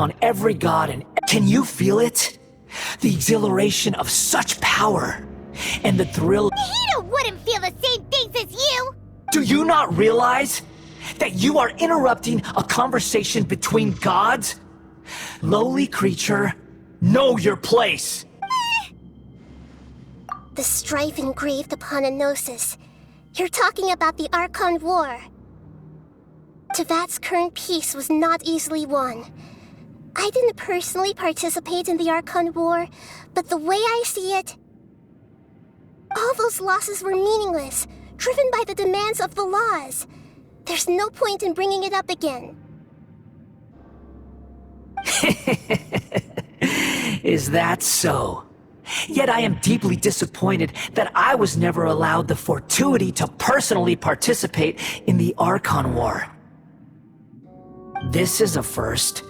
upon every god and... Can you feel it? The exhilaration of such power, and the thrill... Hito wouldn't feel the same things as you! Do you not realize that you are interrupting a conversation between gods? Lowly creature, know your place! The strife engraved upon a gnosis. You're talking about the Archon War. Tevat's current peace was not easily won. I didn't personally participate in the Archon War, but the way I see it, all those losses were meaningless, driven by the demands of the laws. There's no point in bringing it up again. Is that so? Yet I am deeply disappointed that I was never allowed the fortuity to personally participate in the Archon War. This is a first.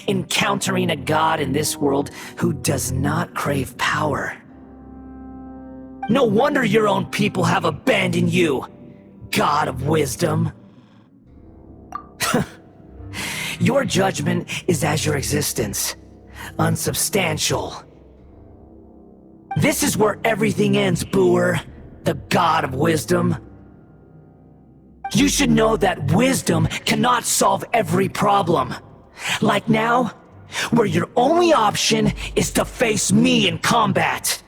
Encountering a god in this world who does not crave power. No wonder your own people have abandoned you, God of Wisdom. Your judgment is as your existence, unsubstantial. This is where everything ends, Booer, the God of Wisdom. You should know that wisdom cannot solve every problem. Like now, where your only option is to face me in combat.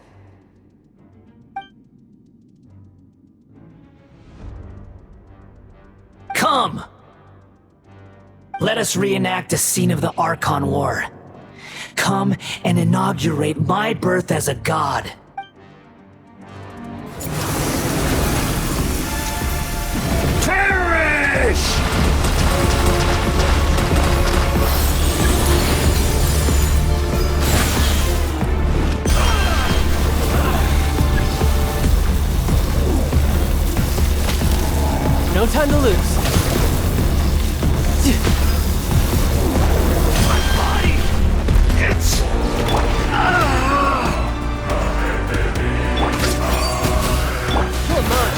Come! Let us reenact a scene of the Archon War. Come and inaugurate my birth as a god. Perish! No time to lose. My body! It's... Come on.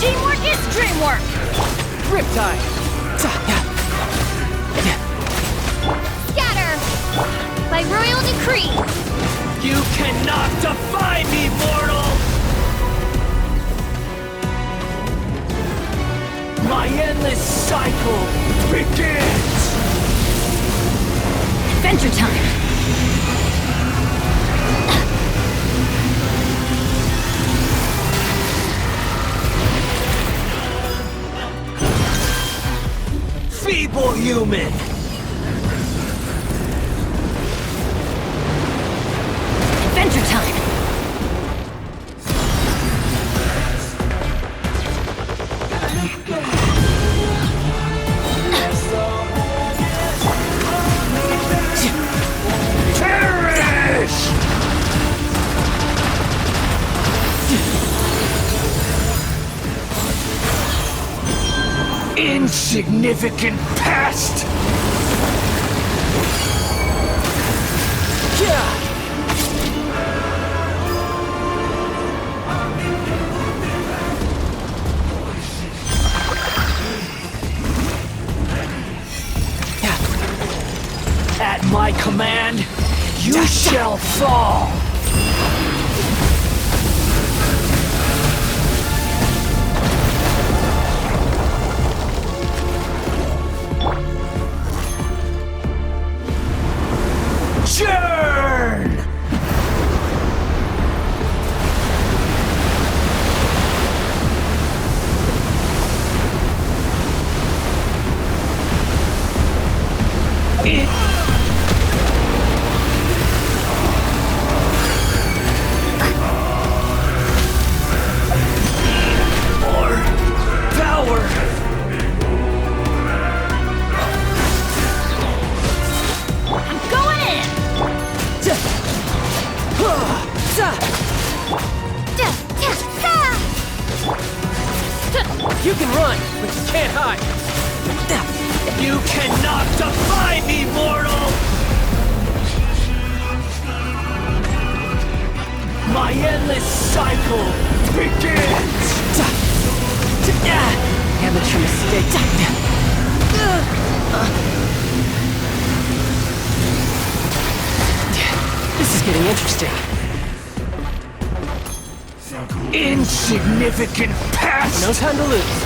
Teamwork is dreamwork! Riptide. Scatter! By royal decree! You cannot defy me, mortal! My endless cycle begins! Adventure time! Feeble human! Adventure time! Insignificant pest! At my command, you shall fall! Churn! More power! I'm going in! You can run, but you can't hide. You cannot defy me, mortal! My endless cycle begins! Amateur mistake. getting interesting. Insignificant pest! No time to lose.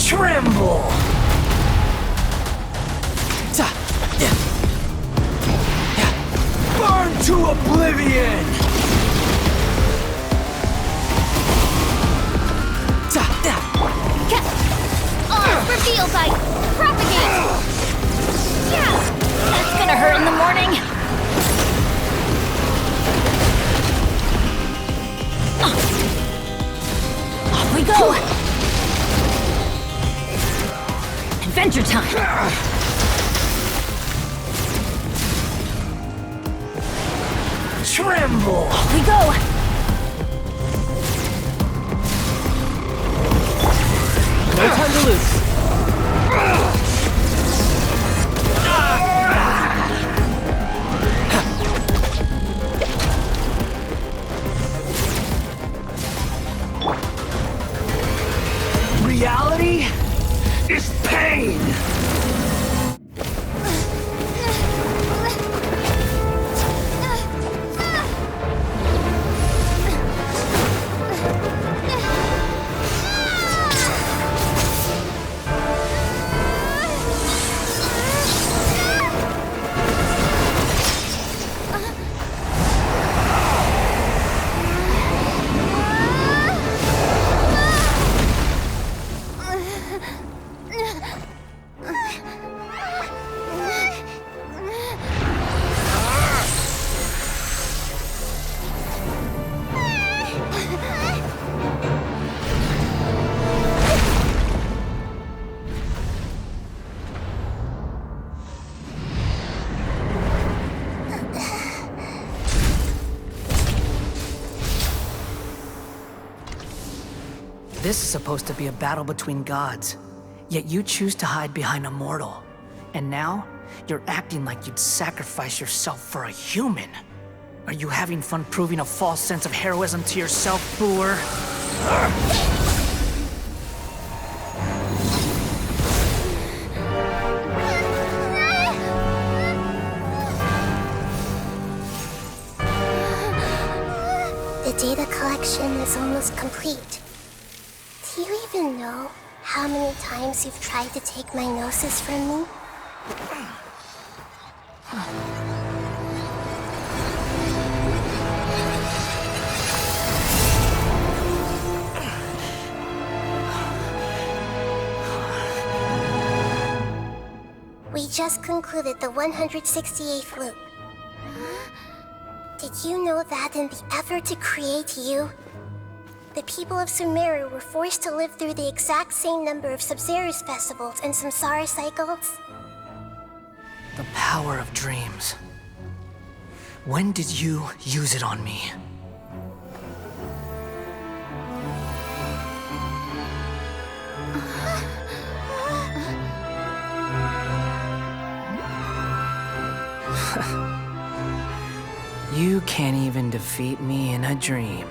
Tremble! Burn to oblivion! Reveal by propagate! Yeah! That's gonna hurt in the morning! Off we go! Adventure time! Tremble! Off we go! No time to lose. Reality is pain! This is supposed to be a battle between gods, yet you choose to hide behind a mortal. And now, you're acting like you'd sacrifice yourself for a human. Are you having fun proving a false sense of heroism to yourself, Boor? The data collection is almost complete. Do you even know how many times you've tried to take my gnosis from me? We just concluded the 168th loop. Did you know that in the effort to create you, the people of Sumeru were forced to live through the exact same number of Sub-Zerus festivals and Samsara cycles? The power of dreams. When did you use it on me? You can't even defeat me in a dream.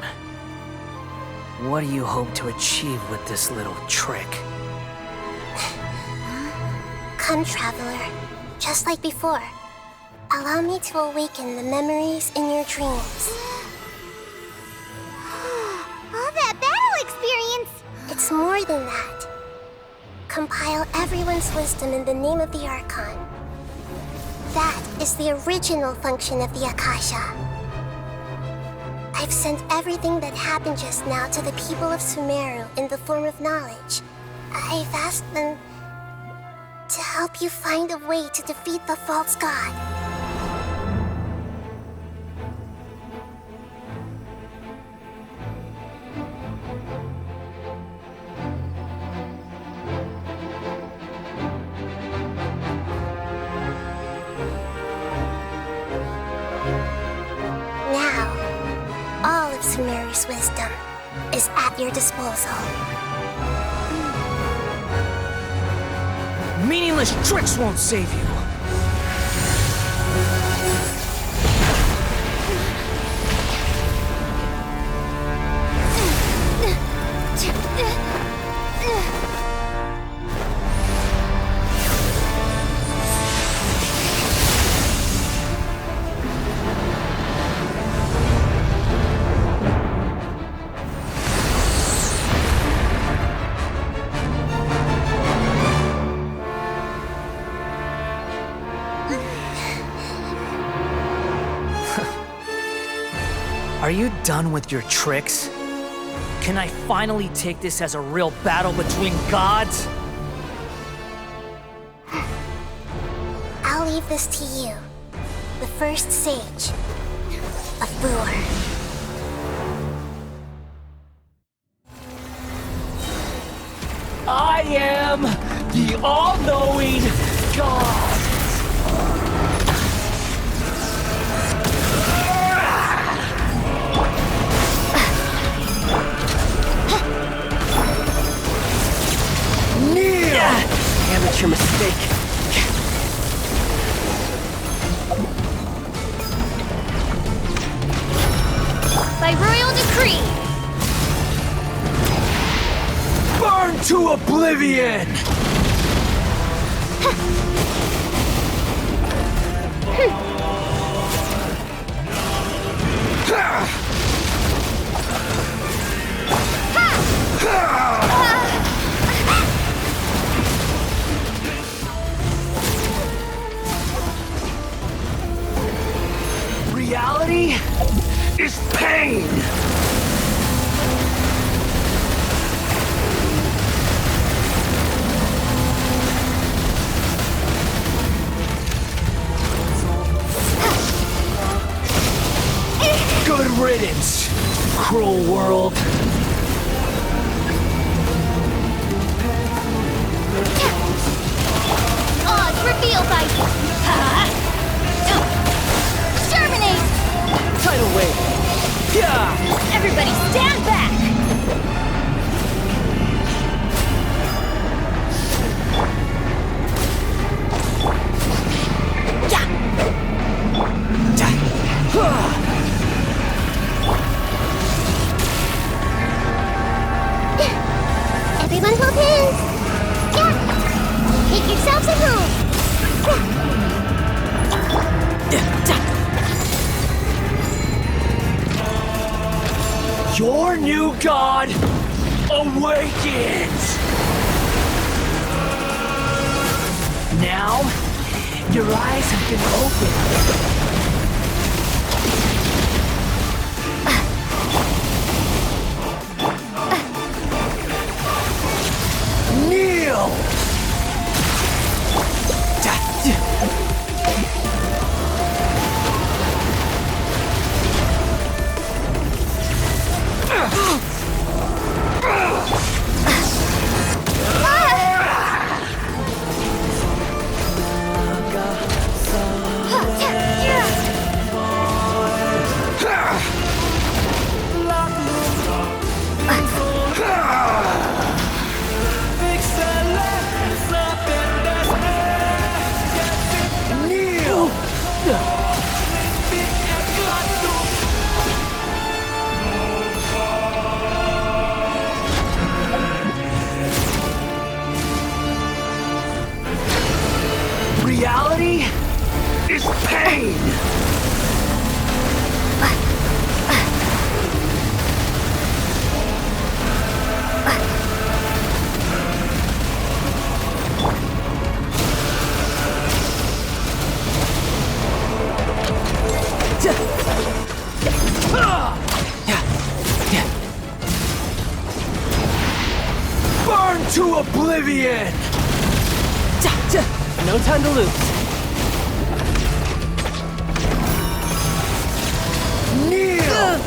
What do you hope to achieve with this little trick? Come, Traveler. Just like before. Allow me to awaken the memories in your dreams. All that battle experience! It's more than that. Compile everyone's wisdom in the name of the Archon. That is the original function of the Akasha. I've sent everything that happened just now to the people of Sumeru in the form of knowledge. I've asked them to help you find a way to defeat the false god. God's wisdom is at your disposal. Meaningless tricks won't save you. Are you done with your tricks? Can I finally take this as a real battle between gods? I'll leave this to you, the first sage of Boor. I am the all-knowing God! Amateur mistake. By royal decree. Burn to oblivion! Reality is pain! Good riddance, cruel world. Odds revealed by Germinate! Tidal wave. Yeah! Everybody stand back! Everyone hold hands! Yeah! Make yourselves at home! Your new god awakens! Now, your eyes have been opened. Kneel! Kneel! Reality is pain! Burn to oblivion! No time to lose. Kneel!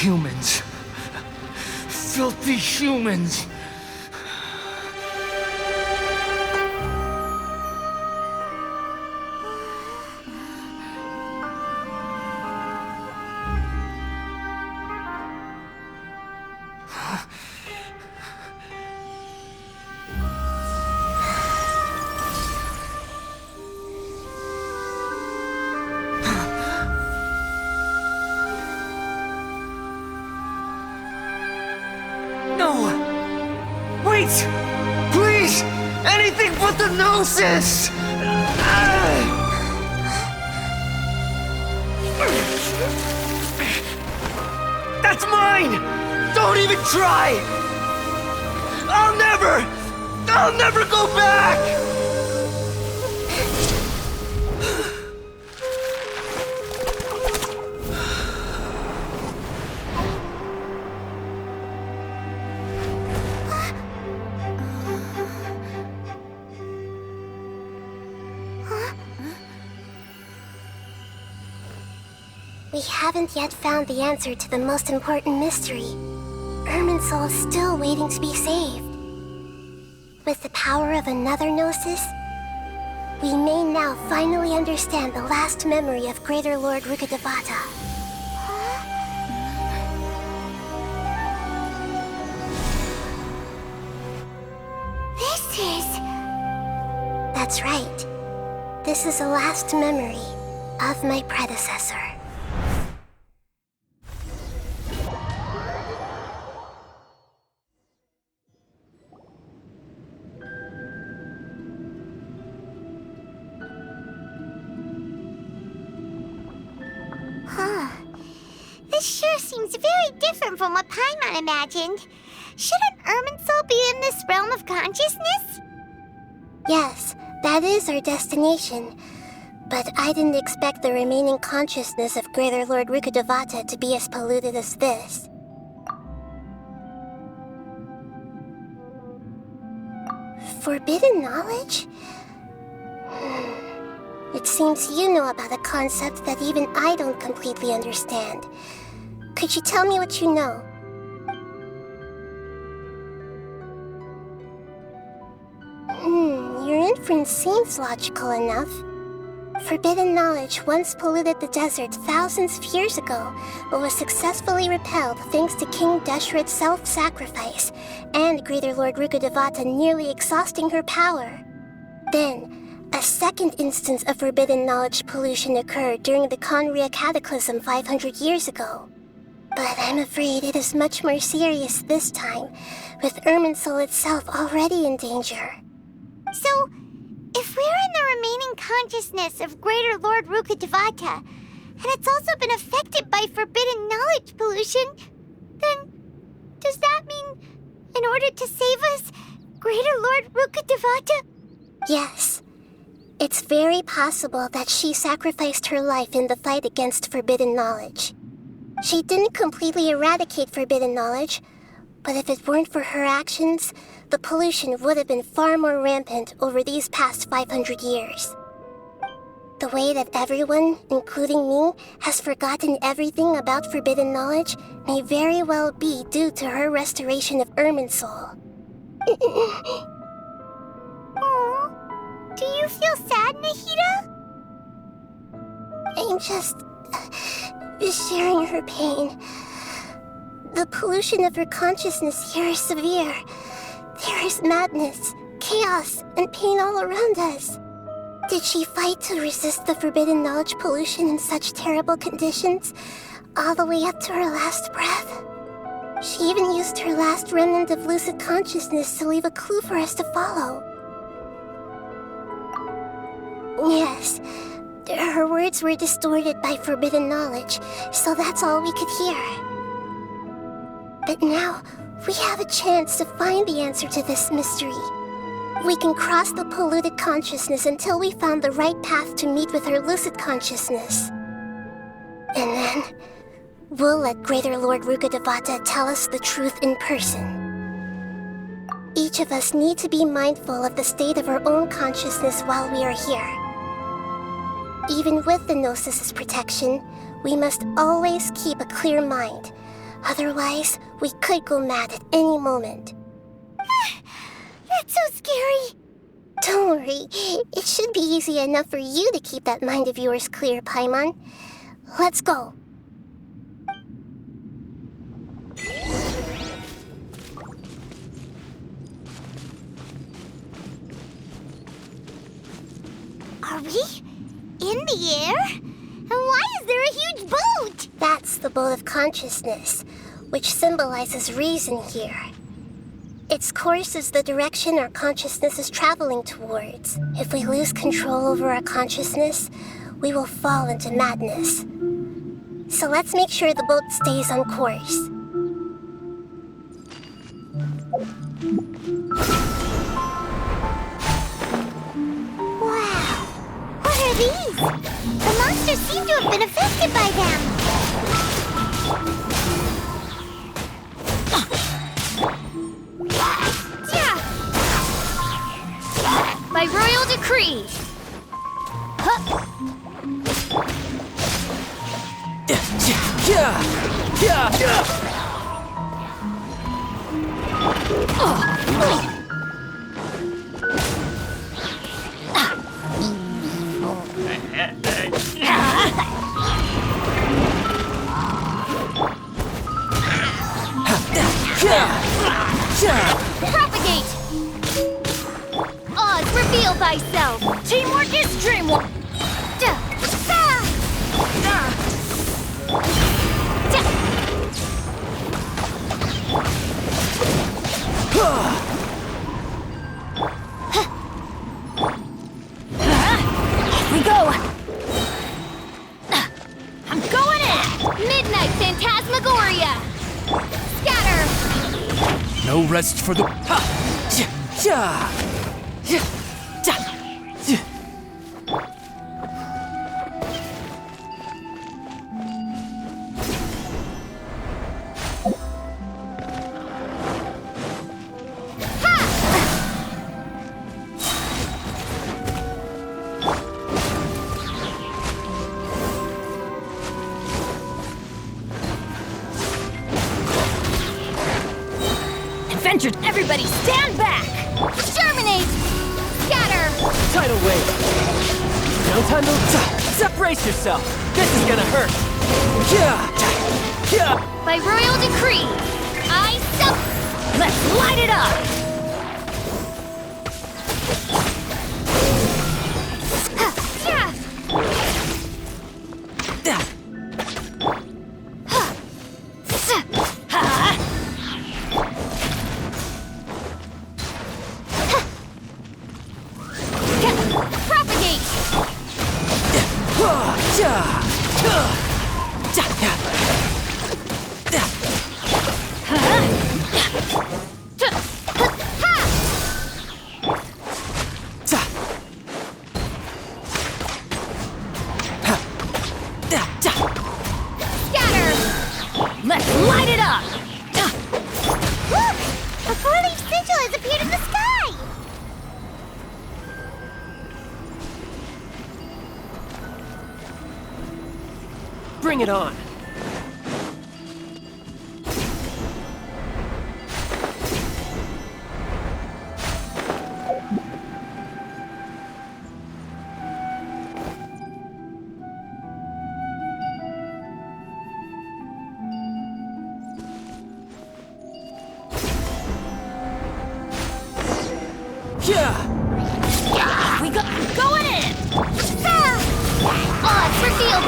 Humans. Filthy humans. No! Wait! Please! Anything but the Gnosis! That's mine! Don't even try! I'll never go back! We haven't yet found the answer to the most important mystery. Irminsul is still waiting to be saved. With the power of another Gnosis, we may now finally understand the last memory of Greater Lord Rukkhadevata. This is... That's right. This is the last memory of my predecessor. This sure seems very different from what Paimon imagined. Shouldn't Irminsul be in this realm of consciousness? Yes, that is our destination. But I didn't expect the remaining consciousness of Greater Lord Rukkhadevata to be as polluted as this. Forbidden knowledge? It seems you know about a concept that even I don't completely understand. Could you tell me what you know? Your inference seems logical enough. Forbidden knowledge once polluted the desert thousands of years ago, but was successfully repelled thanks to King Deshret's self-sacrifice, and Greater Lord Rukkhadevata nearly exhausting her power. Then, a second instance of forbidden knowledge pollution occurred during the Conria Cataclysm 500 years ago. But I'm afraid it is much more serious this time, with Irminsul itself already in danger. So, if we're in the remaining consciousness of Greater Lord Rukkhadevata, and it's also been affected by forbidden knowledge pollution, then does that mean, in order to save us, Greater Lord Rukkhadevata? Yes. It's very possible that she sacrificed her life in the fight against forbidden knowledge. She didn't completely eradicate forbidden knowledge, but if it weren't for her actions, the pollution would have been far more rampant over these past 500 years. The way that everyone, including me, has forgotten everything about forbidden knowledge may very well be due to her restoration of Irminsul. Aww. Do you feel sad, Nahida? I'm just sharing her pain. The pollution of her consciousness here is severe. There is madness, chaos, and pain all around us. Did she fight to resist the forbidden knowledge pollution in such terrible conditions, all the way up to her last breath? She even used her last remnant of lucid consciousness to leave a clue for us to follow. Yes, her words were distorted by forbidden knowledge, so that's all we could hear. But now, we have a chance to find the answer to this mystery. We can cross the polluted consciousness until we found the right path to meet with her lucid consciousness. And then, we'll let Greater Lord Rukkhadevata tell us the truth in person. Each of us need to be mindful of the state of our own consciousness while we are here. Even with the Gnosis' protection, we must always keep a clear mind, Otherwise, we could go mad at any moment. That's so scary. Don't worry, it should be easy enough for you to keep that mind of yours clear, Paimon. Let's go. Are we in the air? And why is there a huge boat? That's the boat of consciousness, which symbolizes reason here. Its course is the direction our consciousness is traveling towards. If we lose control over our consciousness, we will fall into madness. So let's make sure the boat stays on course. Wow. What are these? The monsters seem to have been affected by them. By royal decree. Propagate. Oz, reveal thyself. Teamwork is dreamwork. We go. I'm going in. Midnight Phantasmagoria. Scatter. No rest for the... Adventure, everybody stand back. Germinate. Scatter. Tidal wave. No time to... Brace yourself. This is gonna hurt. By royal decree, I sup. Let's light it up. Let's light it up! Look! A four-leaf sigil has appeared in the sky! Bring it on. We go going in! Odds revealed!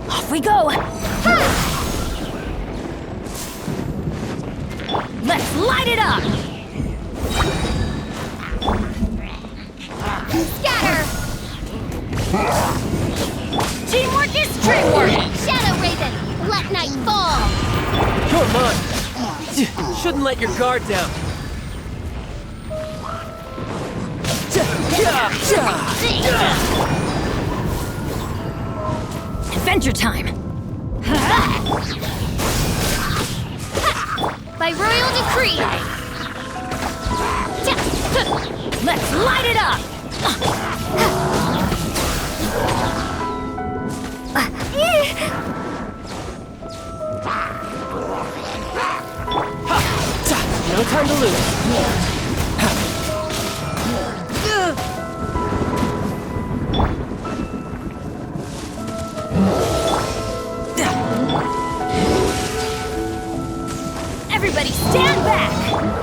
Off we go! Let's light it up! Scatter! Teamwork is dreamwork! Shadow Raven, let night fall! Come on! Shouldn't let your guard down. Adventure time! By royal decree! Let's light it up! No time to lose. Everybody stand back!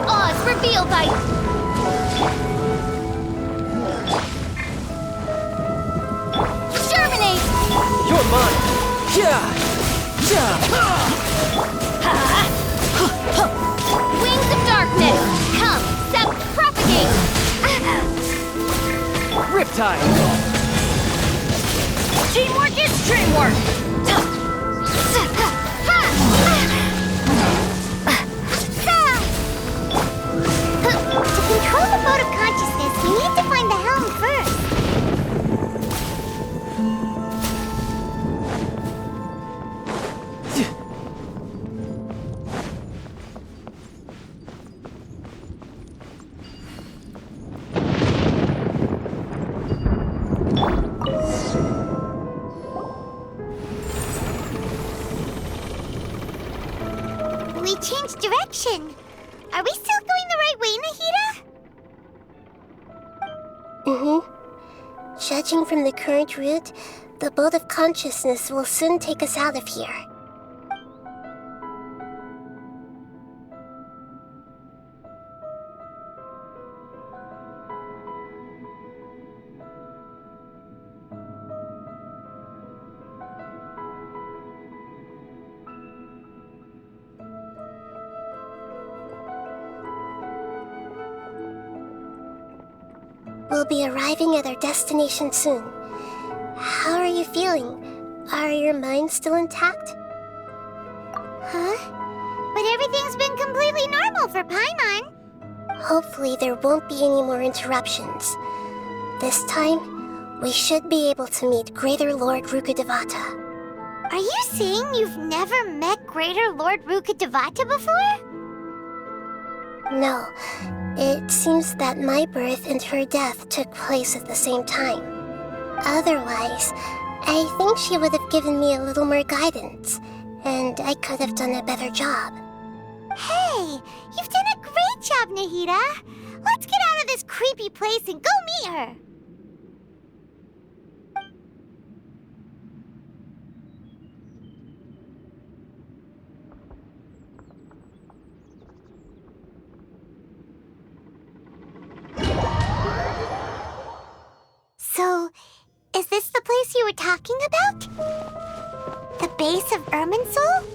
Oz revealed by... Germinate! You're mine. Wings of darkness! Come, self-propagate! Riptide. Teamwork is dreamwork! To control the boat of consciousness, we need to find the helm first. We changed direction. Are we still going the right way, Nahida? Judging from the current route, the boat of consciousness will soon take us out of here. We'll be arriving at our destination soon. How are you feeling? Are your minds still intact? Huh? But everything's been completely normal for Paimon. Hopefully there won't be any more interruptions. This time, we should be able to meet Greater Lord Rukkhadevata. Are you saying you've never met Greater Lord Rukkhadevata before? No, it seems that my birth and her death took place at the same time. Otherwise, I think she would have given me a little more guidance, and I could have done a better job. Hey, you've done a great job, Nahida. Let's get out of this creepy place and go meet her. So, is this the place you were talking about? The base of Irminsul?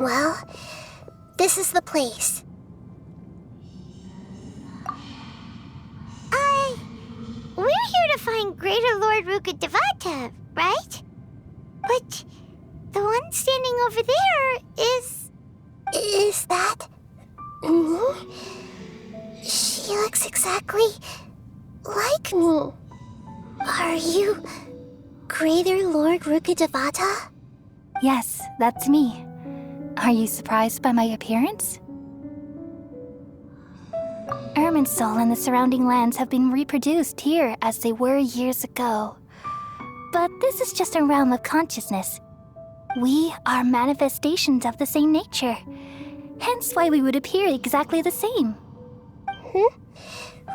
Well, this is the place. We're here to find Greater Lord Rukkhadevata, right? But the one standing over there is... Is that... me? She looks exactly like me. Are you Greater Lord Rukkhadevata? Yes, that's me. Are you surprised by my appearance? Irminsul and the surrounding lands have been reproduced here as they were years ago. But this is just a realm of consciousness. We are manifestations of the same nature. Hence why we would appear exactly the same.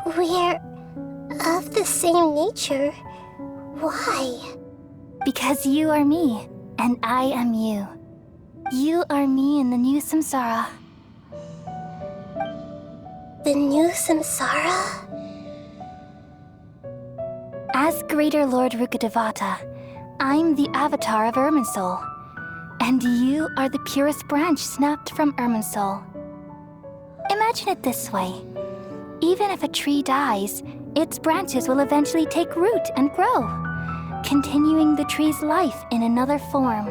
We're of the same nature. Why? Because you are me, and I am you. You are me in the new samsara. The new samsara? As Greater Lord Rukkhadevata, I'm the avatar of Irminsul, and you are the purest branch snapped from Irminsul. Imagine it this way. Even if a tree dies, its branches will eventually take root and grow, continuing the tree's life in another form.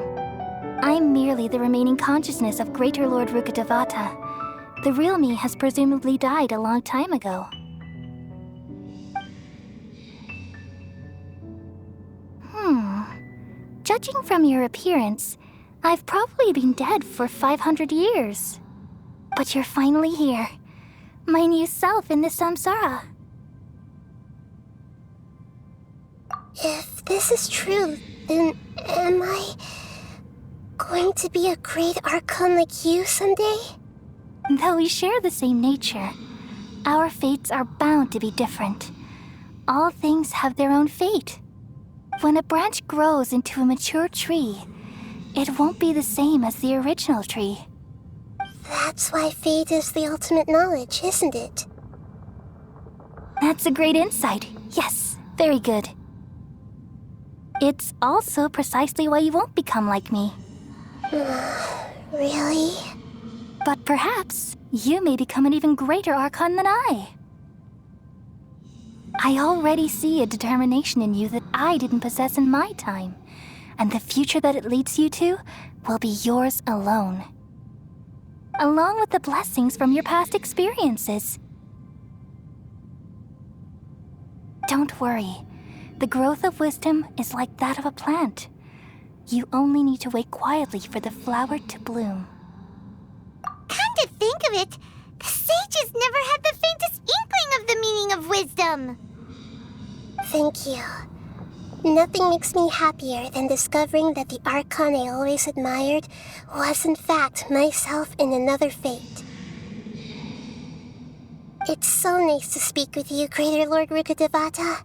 I'm merely the remaining consciousness of Greater Lord Rukkhadevata. The real me has presumably died a long time ago. Judging from your appearance, I've probably been dead for 500 years. But you're finally here. My new self in the samsara. If this is true, then am I going to be a great Archon like you someday? Though we share the same nature, our fates are bound to be different. All things have their own fate. When a branch grows into a mature tree, it won't be the same as the original tree. That's why fate is the ultimate knowledge, isn't it? That's a great insight. Yes, very good. It's also precisely why you won't become like me. Really? But perhaps you may become an even greater Archon than I. I already see a determination in you that I didn't possess in my time, and the future that it leads you to will be yours alone. Along with the blessings from your past experiences. Don't worry. The growth of wisdom is like that of a plant. You only need to wait quietly for the flower to bloom. Come to think of it, the sages never had the faintest inkling of the meaning of wisdom. Thank you. Nothing makes me happier than discovering that the Archon I always admired was in fact myself in another fate. It's so nice to speak with you, Greater Lord Rukkhadevata.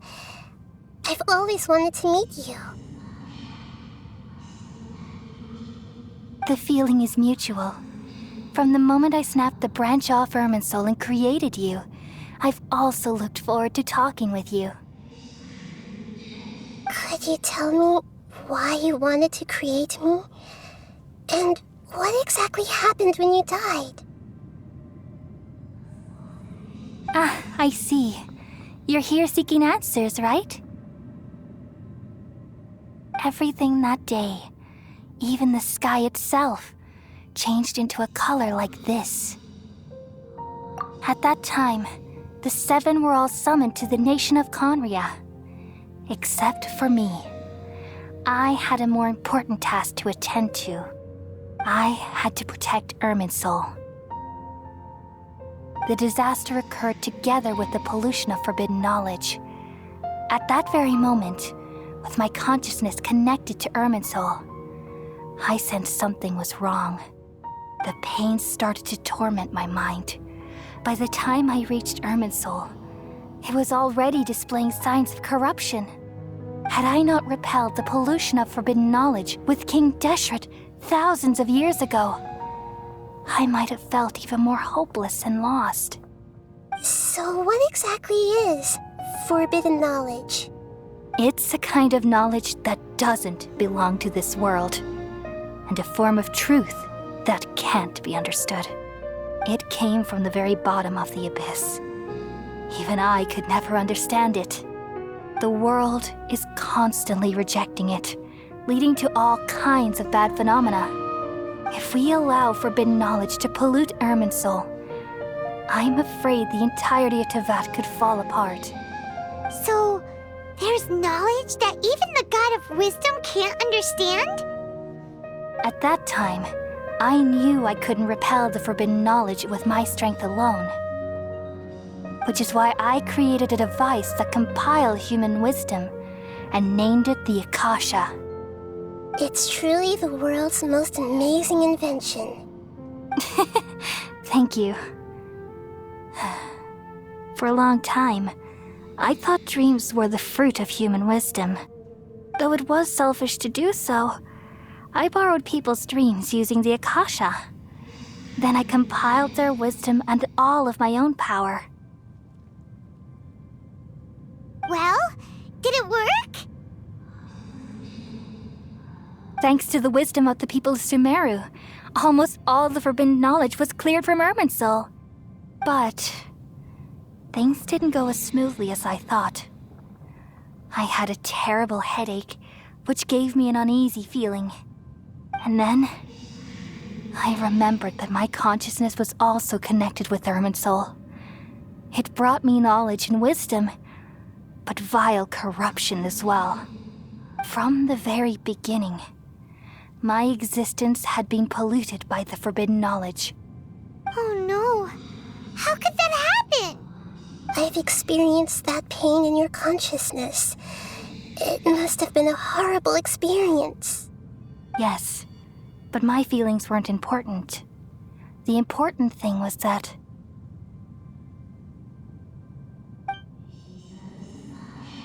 I've always wanted to meet you. The feeling is mutual. From the moment I snapped the branch off Irminsul and created you, I've also looked forward to talking with you. Could you tell me why you wanted to create me? And what exactly happened when you died? Ah, I see. You're here seeking answers, right? Everything that day, even the sky itself, changed into a color like this. At that time, the seven were all summoned to the nation of Conria. Except for me. I had a more important task to attend to. I had to protect Irminsul. The disaster occurred together with the pollution of forbidden knowledge. At that very moment, with my consciousness connected to Irminsul, I sensed something was wrong. The pain started to torment my mind. By the time I reached Irminsul, it was already displaying signs of corruption. Had I not repelled the pollution of forbidden knowledge with King Deshret thousands of years ago, I might have felt even more hopeless and lost. So what exactly is forbidden knowledge? It's a kind of knowledge that doesn't belong to this world, and a form of truth that can't be understood. It came from the very bottom of the abyss. Even I could never understand it. The world is constantly rejecting it, leading to all kinds of bad phenomena. If we allow forbidden knowledge to pollute Irminsul, I'm afraid the entirety of Teyvat could fall apart. So, there's knowledge that even the God of wisdom can't understand? At that time, I knew I couldn't repel the forbidden knowledge with my strength alone. Which is why I created a device that compiled human wisdom and named it the Akasha. It's truly the world's most amazing invention. Thank you. For a long time, I thought dreams were the fruit of human wisdom. Though it was selfish to do so, I borrowed people's dreams using the Akasha. Then I compiled their wisdom and all of my own power. Well, did it work? Thanks to the wisdom of the people of Sumeru, almost all the forbidden knowledge was cleared from Irminsul. But things didn't go as smoothly as I thought. I had a terrible headache, which gave me an uneasy feeling. And then I remembered that my consciousness was also connected with Irminsul. It brought me knowledge and wisdom, but vile corruption as well. From the very beginning, my existence had been polluted by the forbidden knowledge. Oh no. How could that happen? I've experienced that pain in your consciousness. It must have been a horrible experience. Yes, but my feelings weren't important. The important thing was that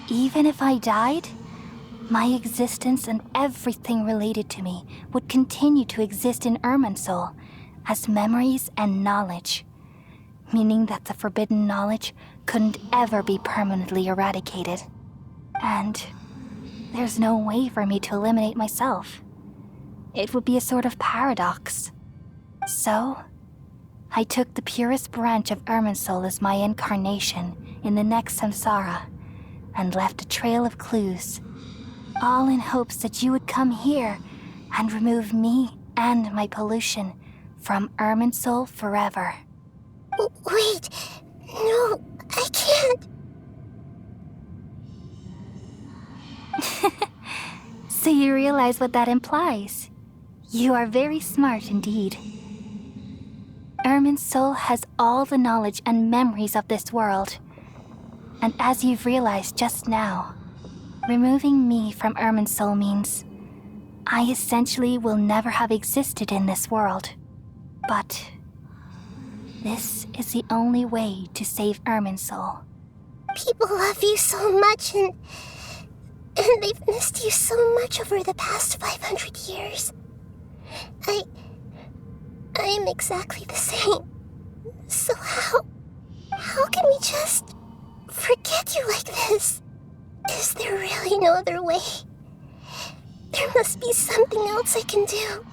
even if I died, my existence and everything related to me would continue to exist in Irminsul as memories and knowledge, meaning that the forbidden knowledge couldn't ever be permanently eradicated. And there's no way for me to eliminate myself. It would be a sort of paradox. So, I took the purest branch of Irminsul as my incarnation in the next samsara and left a trail of clues, all in hopes that you would come here and remove me and my pollution from Irminsul forever. Wait, no, I can't. So you realize what that implies. You are very smart indeed. Irminsul has all the knowledge and memories of this world. And as you've realized just now, removing me from Irminsul means I essentially will never have existed in this world. But this is the only way to save Irminsul. People love you so much, and they've missed you so much over the past 500 years. I am exactly the same. So how can we just forget you like this? Is there really no other way? There must be something else I can do.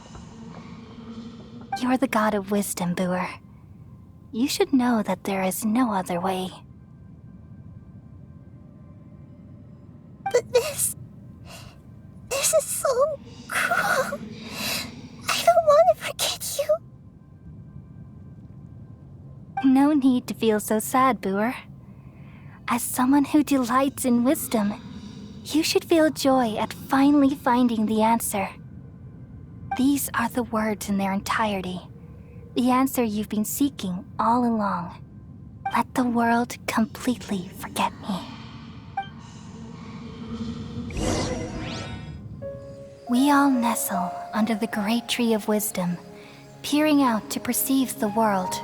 You're the god of wisdom, Booer. You should know that there is no other way. But this is so cruel. I don't want to forget you. No need to feel so sad, Booer. As someone who delights in wisdom, you should feel joy at finally finding the answer. These are the words in their entirety. The answer you've been seeking all along. Let the world completely forget me. We all nestle under the great tree of wisdom, peering out to perceive the world.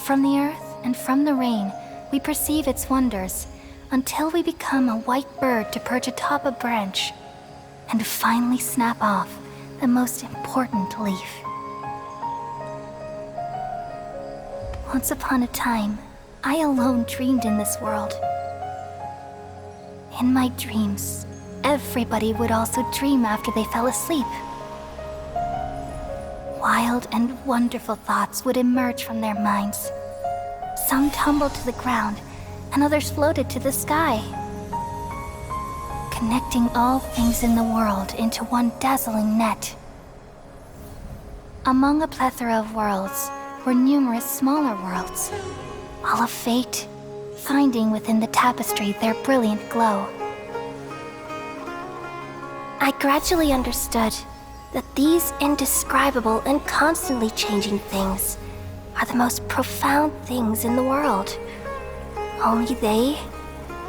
From the earth and from the rain, we perceive its wonders until we become a white bird to perch atop a branch and finally snap off the most important leaf. Once upon a time, I alone dreamed in this world. In my dreams, everybody would also dream after they fell asleep. Wild and wonderful thoughts would emerge from their minds. Some tumbled to the ground, and others floated to the sky, connecting all things in the world into one dazzling net. Among a plethora of worlds were numerous smaller worlds, all of fate, finding within the tapestry their brilliant glow. I gradually understood that these indescribable and constantly changing things are the most profound things in the world. Only they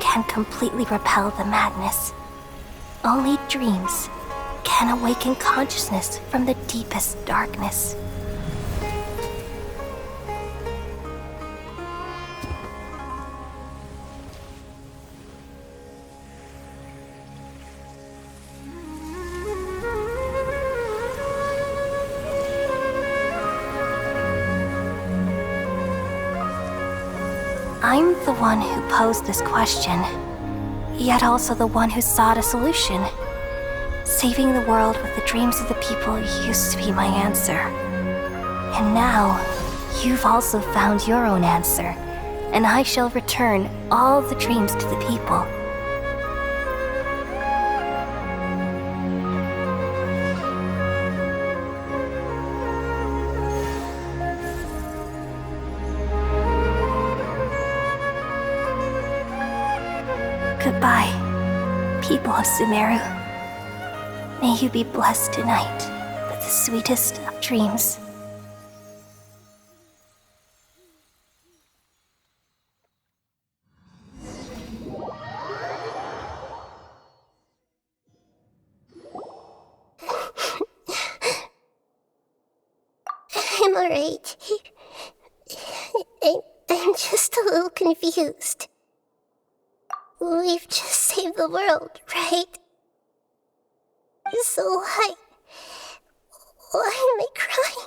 can completely repel the madness. Only dreams can awaken consciousness from the deepest darkness. I'm the one who posed this question, yet also the one who sought a solution. Saving the world with the dreams of the people used to be my answer. And now, You've also found your own answer, and I shall return all the dreams to the people. Goodbye, people of Sumeru. May you be blessed tonight with the sweetest of dreams. I'm alright. I'm just a little confused. We've just saved the world, right? So why am I crying?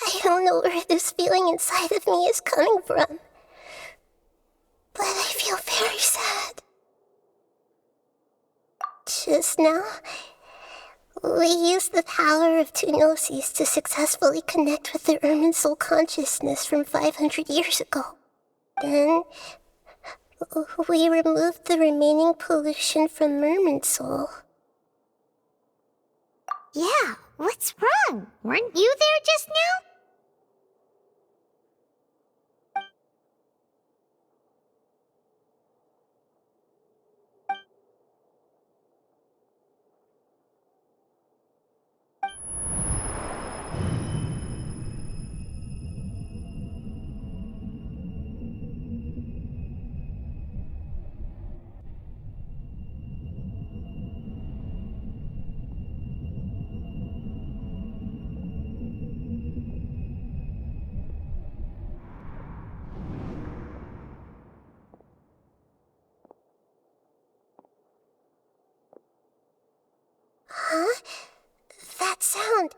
I don't know where this feeling inside of me is coming from, but I feel very sad. Just now, we used the power of two gnosis to successfully connect with the Ermin soul consciousness from 500 years ago. Then, we removed the remaining pollution from Merman soul. Yeah, what's wrong? Weren't you there just now? Huh? That sound.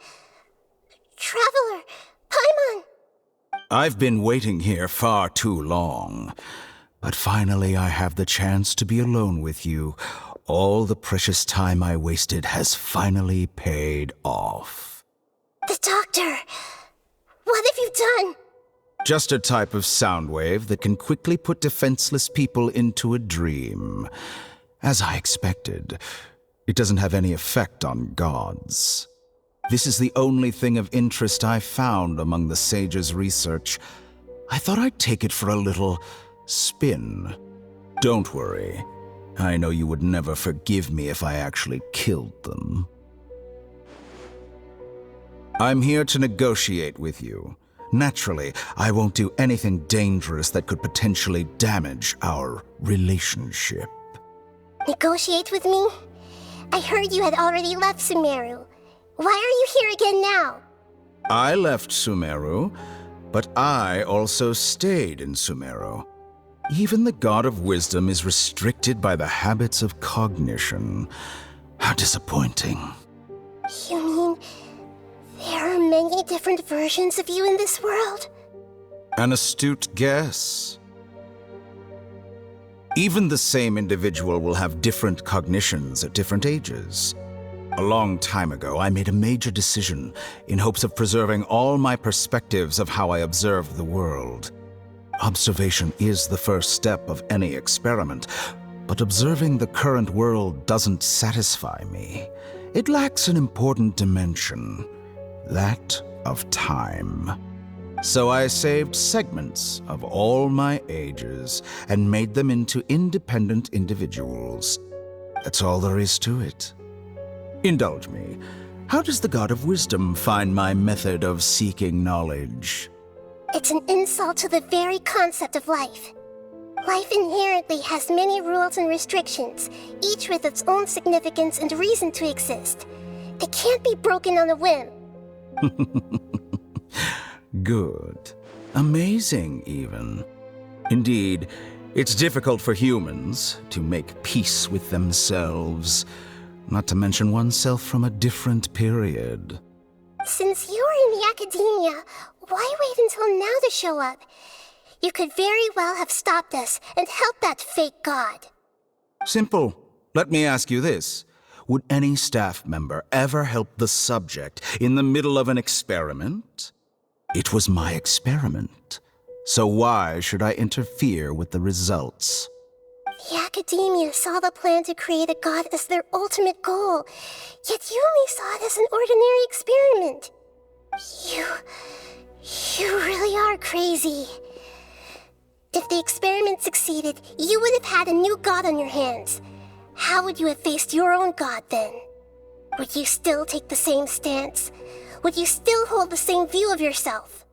Traveler! Paimon! I've been waiting here far too long. But finally I have the chance to be alone with you. All the precious time I wasted has finally paid off. The doctor! What have you done? Just a type of sound wave that can quickly put defenseless people into a dream. As I expected, it doesn't have any effect on gods. This is the only thing of interest I found among the sage's research. I thought I'd take it for a little spin. Don't worry. I know you would never forgive me if I actually killed them. I'm here to negotiate with you. Naturally, I won't do anything dangerous that could potentially damage our relationship. Negotiate with me? I heard you had already left Sumeru. Why are you here again now? I left Sumeru, but I also stayed in Sumeru. Even the God of Wisdom is restricted by the habits of cognition. How disappointing. You mean there are many different versions of you in this world? An astute guess. Even the same individual will have different cognitions at different ages. A long time ago, I made a major decision in hopes of preserving all my perspectives of how I observed the world. Observation is the first step of any experiment, but observing the current world doesn't satisfy me. It lacks an important dimension, that of time. So I saved segments of all my ages and made them into independent individuals. That's all there is to it. Indulge me. How does the God of Wisdom find my method of seeking knowledge? It's an insult to the very concept of life. Life inherently has many rules and restrictions, each with its own significance and reason to exist. They can't be broken on a whim. Good. Amazing, even. Indeed, it's difficult for humans to make peace with themselves, not to mention oneself from a different period. Since you were in the academia, why wait until now to show up? You could very well have stopped us and helped that fake god. Simple. Let me ask you this. Would any staff member ever help the subject in the middle of an experiment? It was my experiment, so why should I interfere with the results? The academia saw the plan to create a god as their ultimate goal, yet you only saw it as an ordinary experiment. You really are crazy. If the experiment succeeded, you would have had a new god on your hands. How would you have faced your own god then? Would you still take the same stance? Would you still hold the same view of yourself?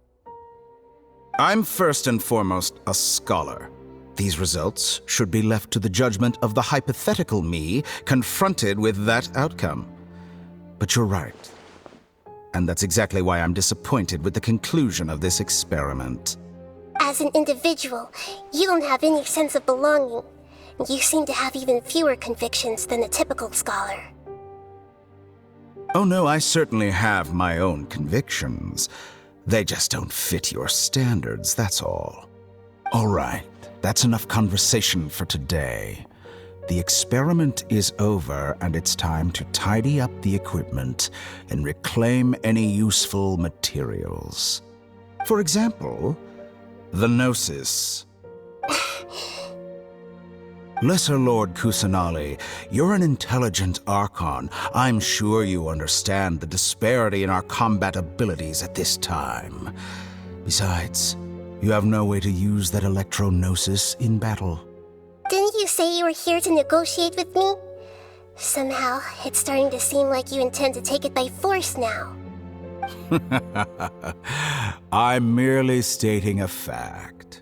I'm first and foremost a scholar. These results should be left to the judgment of the hypothetical me confronted with that outcome. But you're right. And that's exactly why I'm disappointed with the conclusion of this experiment. As an individual, you don't have any sense of belonging. You seem to have even fewer convictions than a typical scholar. Oh no, I certainly have my own convictions. They just don't fit your standards, that's all. All right, that's enough conversation for today. The experiment is over, and it's time to tidy up the equipment and reclaim any useful materials. For example, the Gnosis. Lesser Lord Kusanali, you're an intelligent Archon. I'm sure you understand the disparity in our combat abilities at this time. Besides, you have no way to use that Electro-Gnosis in battle. Didn't you say you were here to negotiate with me? Somehow, it's starting to seem like you intend to take it by force now. I'm merely stating a fact.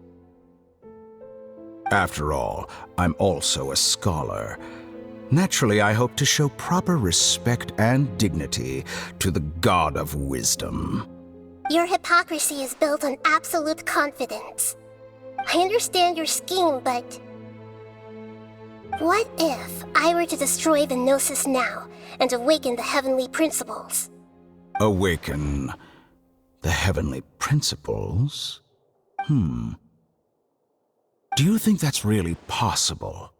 After all, I'm also a scholar. Naturally, I hope to show proper respect and dignity to the God of Wisdom. Your hypocrisy is built on absolute confidence. I understand your scheme, but... what if I were to destroy the Gnosis now and awaken the heavenly principles? Awaken the heavenly principles? Do you think that's really possible?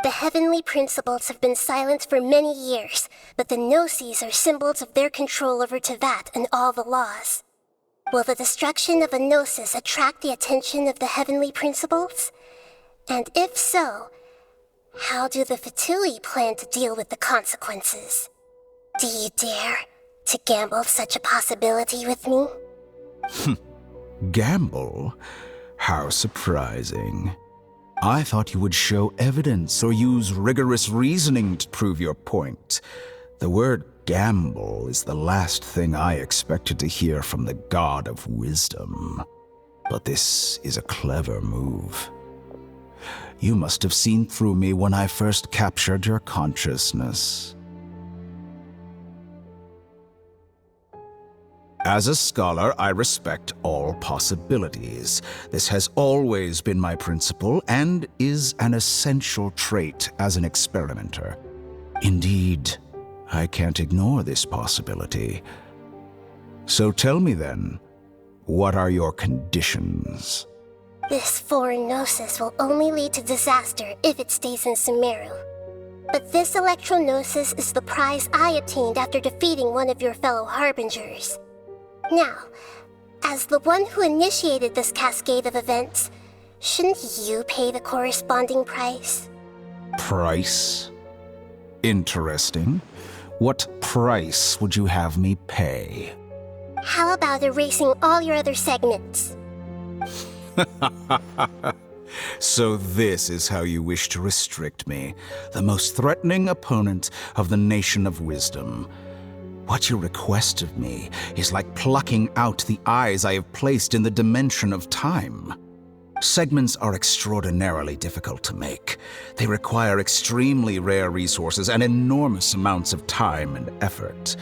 The heavenly principles have been silent for many years, but the Gnosis are symbols of their control over Teyvat and all the laws. Will the destruction of a Gnosis attract the attention of the heavenly principles? And if so, how do the Fatui plan to deal with the consequences? Do you dare to gamble such a possibility with me? Gamble? How surprising. I thought you would show evidence or use rigorous reasoning to prove your point. The word gamble is the last thing I expected to hear from the God of Wisdom. But this is a clever move. You must have seen through me when I first captured your consciousness. As a scholar, I respect all possibilities. This has always been my principle and is an essential trait as an experimenter. Indeed, I can't ignore this possibility. So tell me then, what are your conditions? This foreign Gnosis will only lead to disaster if it stays in Sumeru. But this Electro-Gnosis is the prize I obtained after defeating one of your fellow Harbingers. Now, as the one who initiated this cascade of events, shouldn't you pay the corresponding price? Price? Interesting. What price would you have me pay? How about erasing all your other segments? So this is how you wish to restrict me, the most threatening opponent of the Nation of Wisdom. What you request of me is like plucking out the eyes I have placed in the dimension of time. Segments are extraordinarily difficult to make. They require extremely rare resources and enormous amounts of time and effort,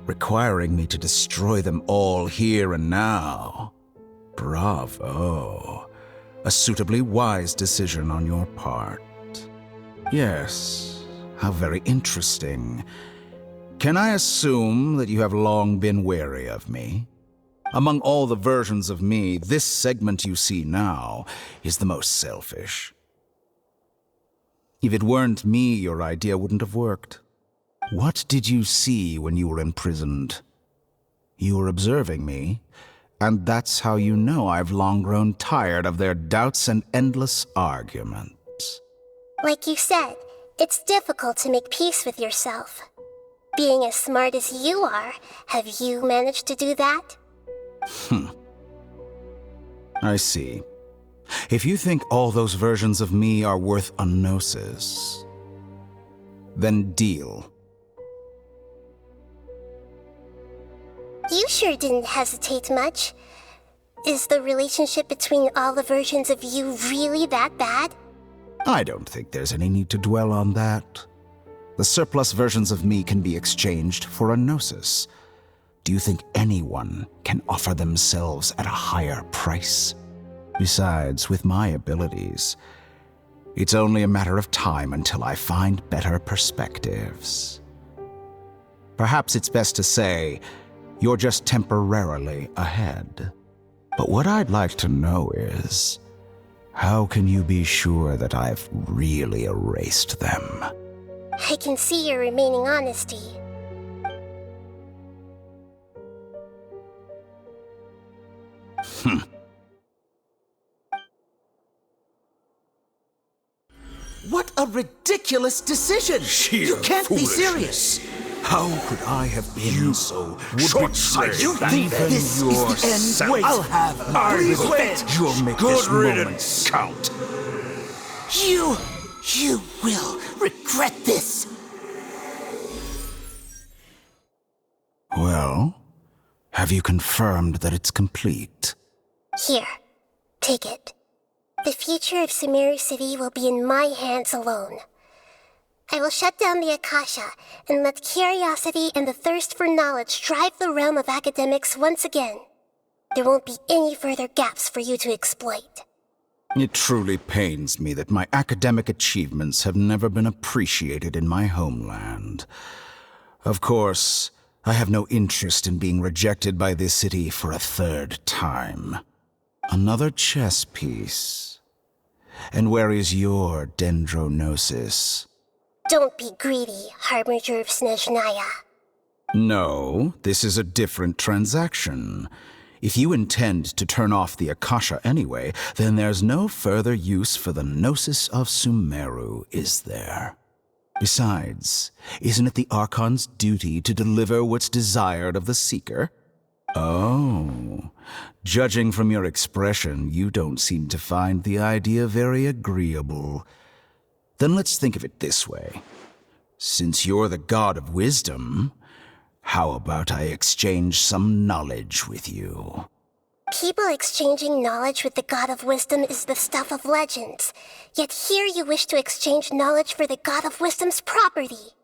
requiring me to destroy them all here and now. Bravo. A suitably wise decision on your part. Yes, how very interesting. Can I assume that you have long been wary of me? Among all the versions of me, this segment you see now is the most selfish. If it weren't me, your idea wouldn't have worked. What did you see when you were imprisoned? You were observing me, and that's how you know I've long grown tired of their doubts and endless arguments. Like you said, it's difficult to make peace with yourself. Being as smart as you are, have you managed to do that? I see. If you think all those versions of me are worth a gnosis, then deal. You sure didn't hesitate much. Is the relationship between all the versions of you really that bad? I don't think there's any need to dwell on that. The surplus versions of me can be exchanged for a gnosis. Do you think anyone can offer themselves at a higher price? Besides, with my abilities, it's only a matter of time until I find better perspectives. Perhaps it's best to say, you're just temporarily ahead. But what I'd like to know is, how can you be sure that I've really erased them? I can see your remaining honesty. What a ridiculous decision! You can't be serious! How could I have been so short-sighted? You think this is the end? Wait, I'll have revenge! You'll make this moment count. You will regret this! Well, have you confirmed that it's complete? Here, take it. The future of Sumeru City will be in my hands alone. I will shut down the Akasha and let curiosity and the thirst for knowledge drive the realm of academics once again. There won't be any further gaps for you to exploit. It truly pains me that my academic achievements have never been appreciated in my homeland. Of course, I have no interest in being rejected by this city for a third time. Another chess piece. And where is your dendronosis? Don't be greedy, Harbinger of Snezhnaya. No, this is a different transaction. If you intend to turn off the Akasha anyway, then there's no further use for the Gnosis of Sumeru, is there? Besides, isn't it the Archon's duty to deliver what's desired of the Seeker? Oh, judging from your expression, you don't seem to find the idea very agreeable. Then let's think of it this way. Since you're the god of wisdom, how about I exchange some knowledge with you? People exchanging knowledge with the God of Wisdom is the stuff of legends. Yet here you wish to exchange knowledge for the God of Wisdom's property.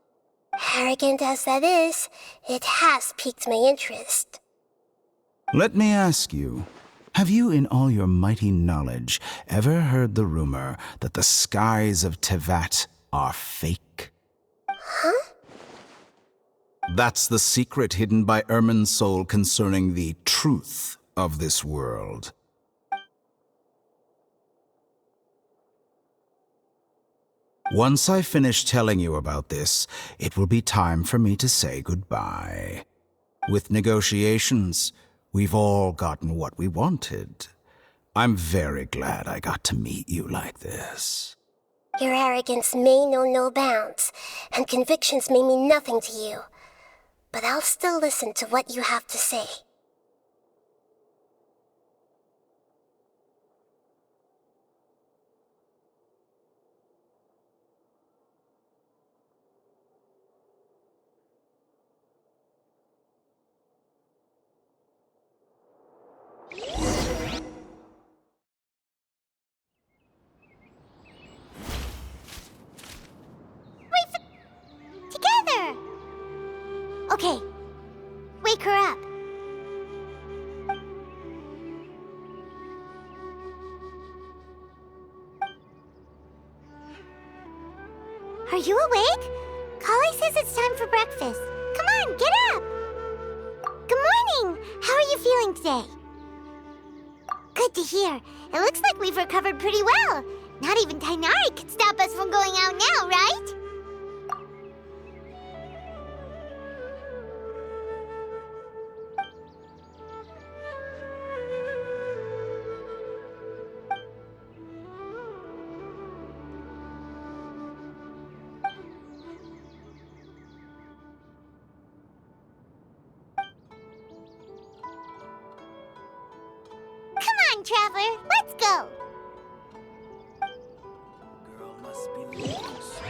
Arrogant as that is, it has piqued my interest. Let me ask you, have you in all your mighty knowledge ever heard the rumor that the skies of Tevat are fake? Huh? That's the secret hidden by Ermin's soul concerning the truth of this world. Once I finish telling you about this, it will be time for me to say goodbye. With negotiations, we've all gotten what we wanted. I'm very glad I got to meet you like this. Your arrogance may know no bounds, and convictions may mean nothing to you. But I'll still listen to what you have to say. Together! Okay, wake her up. Are you awake? Kali says it's time for breakfast. Come on, get up! Good morning! How are you feeling today? Good to hear. It looks like we've recovered pretty well. Not even Tainari could stop us from going out now, right? Traveler. Let's go. Girl must be loose.